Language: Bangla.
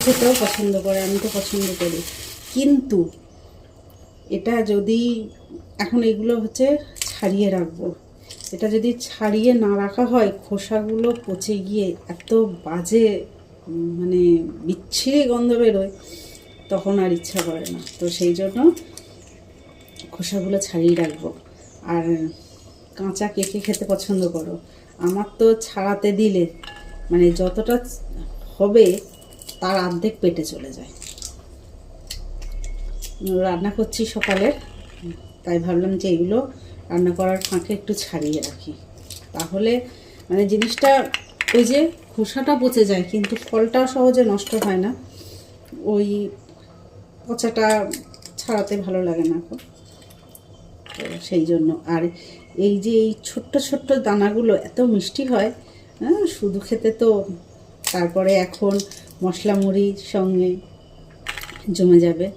খেতেও পছন্দ করে, আমি তো পছন্দ করি। কিন্তু এটা যদি এখন এগুলো হচ্ছে ছাড়িয়ে রাখবো, এটা যদি ছাড়িয়ে না রাখা হয় খোসাগুলো পচে গিয়ে এত বাজে মানে বিচ্ছিরি গন্ধ বেরোয়, তখন আর ইচ্ছা করে না। তো সেই জন্য খোসাগুলো ছাড়িয়ে রাখবো। আর কাঁচা কে কে খেতে পছন্দ করো? আমার তো ছাড়াতে দিলে মানে যতটা হবে তার অর্ধেক পেটে চলে যায়। রান্না করছি সকালে, তাই ভাবলাম যে এগুলো রান্না করার ফাঁকে একটু ছাড়িয়ে রাখি, তাহলে মানে জিনিসটা ওই যে খোসাটা পচে যায় কিন্তু ফলটা সহজে নষ্ট হয় না। ওই পচাটা ছাড়াতে ভালো লাগে না এখন, তো সেই জন্য। আর এই যে এই ছোট্ট ছোট্ট দানাগুলো এত মিষ্টি হয়, হ্যাঁ শুধু খেতে তো, তারপরে এখন মশলা মুড়ির সঙ্গে জমে যাবে।